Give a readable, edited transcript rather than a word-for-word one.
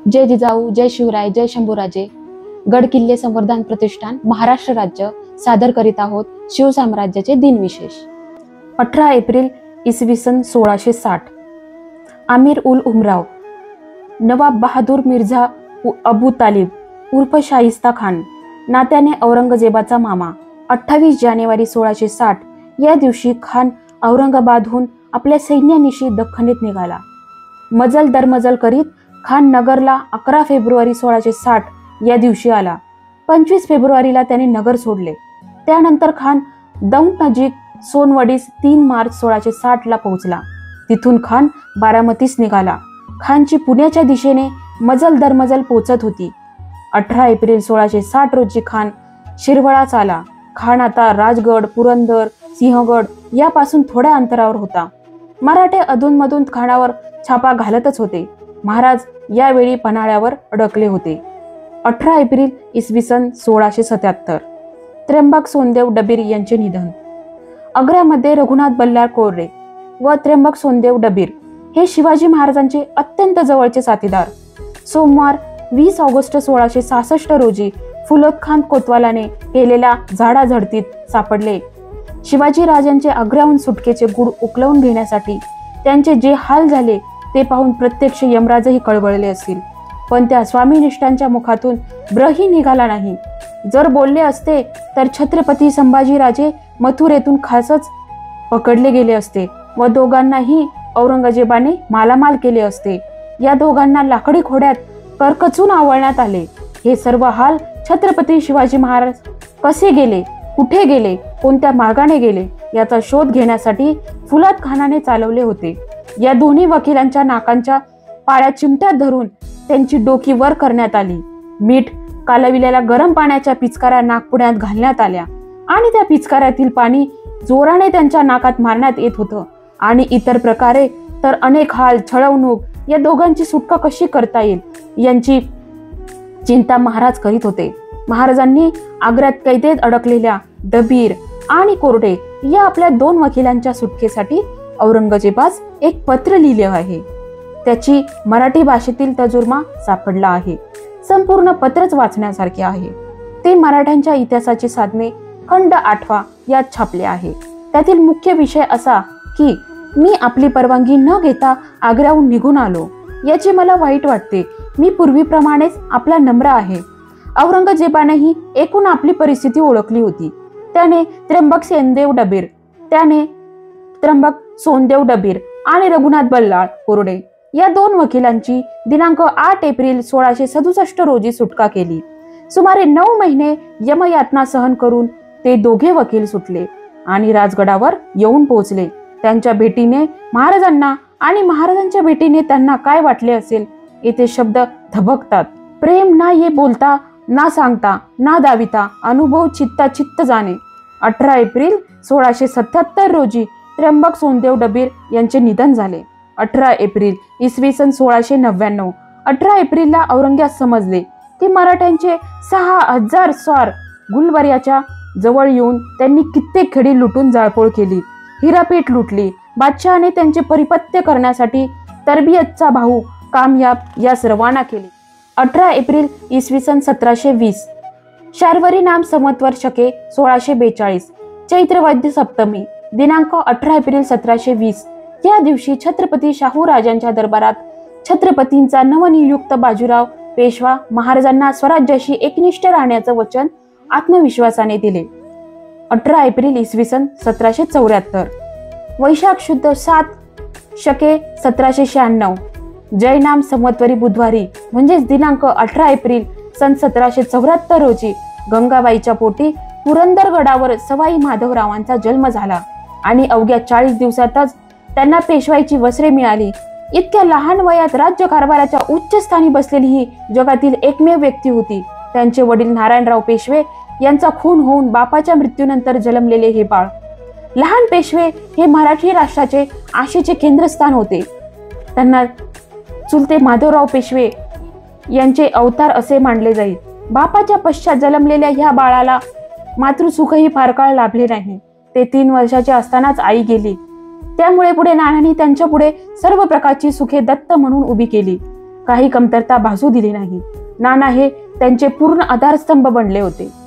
जय जिजाऊ, जय शिवराय, जय शंभूराजे. गड किल्ले संवर्धन प्रतिष्ठान महाराष्ट्र राज्य सादर करीत आहोत शिवसाम्राज्याचे दिनविशेष. 18 एप्रिल इसवी सन 1660. आमिर उल उमराव नवाब बहादूर मिर्झा अबू तालिब उर्फ शाहिस्ता खान, नात्याने औरंगजेबाचा मामा. 28 जानेवारी 1660 या दिवशी खान औरंगाबादहून आपल्या सैन्यानिशी दख्खनीत निघाला. मजल दरमजल करीत खान नगरला 11 फेब्रुवारी 1660 या दिवशी आला. 25 फेब्रुवारीला त्याने नगर सोडले. त्यानंतर खान दौंड नजीक सोनवडीस 3 मार्च 1660 ला पोहोचला. तिथून खान बारामतीस निघाला. खानची पुण्याच्या दिशेने मजल दरमजल पोचत होती. 18 एप्रिल 1660 रोजी खान शिरवळास आला. खान आता राजगड, पुरंदर, सिंहगड यापासून थोड्या अंतरावर होता. मराठे अधूनमधून खानावर छापा घालतच होते. महाराज यावेळी पन्हाळ्यावर अडकले होते. 18 एप्रिल इसवी सन 1677. त्र्यंबक सोनदेव डबीर यांचे निधन. आग्र्यामध्ये रघुनाथ बल्लाळ कोर्रे व त्र्यंबक सोनदेव डबीर हे शिवाजी महाराजांचे अत्यंत जवळचे साथीदार. सोमवार 20 ऑगस्ट 1666 रोजी फुलोदखान कोतवालाने केलेल्या झाडाझडतीत सापडले. शिवाजी राजांचे आग्र्याहून सुटकेचे गुड उकलवून घेण्यासाठी त्यांचे जे हाल झाले ते पाहून प्रत्यक्ष यमराजही कळवळले असतील, पण त्या स्वामीनिष्ठांच्या मुखातून ब्रही निघाला नाही. जर बोलले असते तर छत्रपती संभाजीराजे मथुरेतून खासच पकडले गेले असते व दोघांनाही औरंगजेबाने मालामाल केले असते. या दोघांना लाकडी घोड्यात करकचून आवळण्यात आले. हे सर्व हाल छत्रपती शिवाजी महाराज कसे गेले, कुठे गेले, कोणत्या मार्गाने गेले याचा शोध घेण्यासाठी फुलाद खानाने चालवले होते. या दोन्ही वकिलांच्या नाकांच्या पाळ्या चिमट्यात धरून त्यांची डोकी वर करण्यात आली. मीठ कालविलेल्या गरम पाण्याच्या पिचकाऱ्या नाकपुड्यात घालण्यात आल्या आणि त्या पिचकाऱ्यातील पाणी जोराने त्यांच्या नाकात मारण्यात येत होतं. आणि इतर प्रकारे तर अनेक हाल, छळवणूक, या दोघांची सुटका कशी करता येईल यांची चिंता महाराज करीत होते. महाराजांनी आग्र्यात कैदेत अडकलेल्या डबीर आणि कोर्टे या आपल्या 2 वकिलांच्या सुटकेसाठी औरंगजेबास एक पत्र लिहिले आहे. त्याची मराठी भाषेतील तर्जुमा सापडला आहे. संपूर्ण पत्रच वाचण्यासारखे आहे. ते मराठ्यांच्या इतिहासाची साधने खंड 8 यात छापले आहे. त्यातील मुख्य विषय असा की मी आपली परवानगी न घेता आग्र्याहून निघून आलो. याचे मला वाईट वाटते. मी पूर्वीप्रमाणेच आपला नम्र आहे. औरंगजेबानेही एकूण आपली परिस्थिती ओळखली होती. त्याने त्र्यंबक सोनदेव डबीर आणि रघुनाथ बल्लाळ कोर्डे या 2 वकिलांची दिनांक 8 एप्रिल 1667 रोजी सुटका केली. सुमारे 9 महिने यमयातना सहन करून ते दोघे वकील सुटले आणि राजगडावर येऊन पोहोचले. त्यांच्या भेटीने महाराजांना आणि महाराजांच्या भेटीने त्यांना काय वाटले असेल येथे शब्द धबकतात. प्रेम ना ये बोलता, ना सांगता, ना दाविता, अनुभव चित्ता चित्त जाणे. 18 एप्रिल 1677 रोजी त्र्यंबक सोनदेव डबीर यांचे निधन झाले. 18 एप्रिल इसवी सन 1699. 18 एप्रिलला औरंग्यास समजले की मराठ्यांचे 6000 स्वार गुलबर्ग्याच्या जवळ येऊन त्यांनी कित्येक खेडी लुटून जाळपोळ केली. हिरापेठ लुटली. बादशहाने त्यांचे परिपत्य करण्यासाठी तरबियतचा भाऊ कामयाब यास रवाना केले. 18 एप्रिल इसवी सन 1720. शार्वरी नाम संवत्सर शके 1642 चैत्र वैद्य सप्तमी दिनांक 18 एप्रिल 1720 या दिवशी छत्रपती शाहू राजांच्या दरबारात छत्रपतींचा नवनियुक्त बाजीराव पेशवा महाराजांना स्वराज्याशी एकनिष्ठ राहण्याचं वचन आत्मविश्वासाने दिले. 18 एप्रिल इसवी सन 1774. वैशाख शुद्ध 7 शके 1796 जयनाम संवत्सरी बुधवारी म्हणजेच दिनांक 18 एप्रिल सन 1774 रोजी गंगाबाईच्या पोटी पुरंदरगडावर सवाई माधवरावांचा जन्म झाला आणि अवघ्या 40 दिवसातच त्यांना पेशवाईची वस्त्रे मिळाली. इतक्या लहान वयात राज्यकारभाराच्या उच्च स्थानी बसलेली ही जगातील एकमेव व्यक्ती होती. त्यांचे वडील नारायणराव पेशवे यांचा खून होऊन बापाच्या मृत्यूनंतर जन्मलेले हे बाळ. लहान पेशवे हे मराठी राष्ट्राचे आशेचे केंद्रस्थान होते. त्यांना चुलते माधवराव पेशवे यांचे अवतार असे मानले जाईल. बापाच्या पश्चात जन्मलेल्या ह्या बाळाला मातृसुखही फार काळ लाभले नाही. ते 3 वर्षाचे असतानाच आई गेली. त्यामुळे पुढे नानांनी त्यांच्या पुढे सर्व प्रकारची सुखे दत्त म्हणून उभी केली. काही कमतरता भासू दिली नाही. नाना हे त्यांचे पूर्ण आधारस्तंभ बनले होते.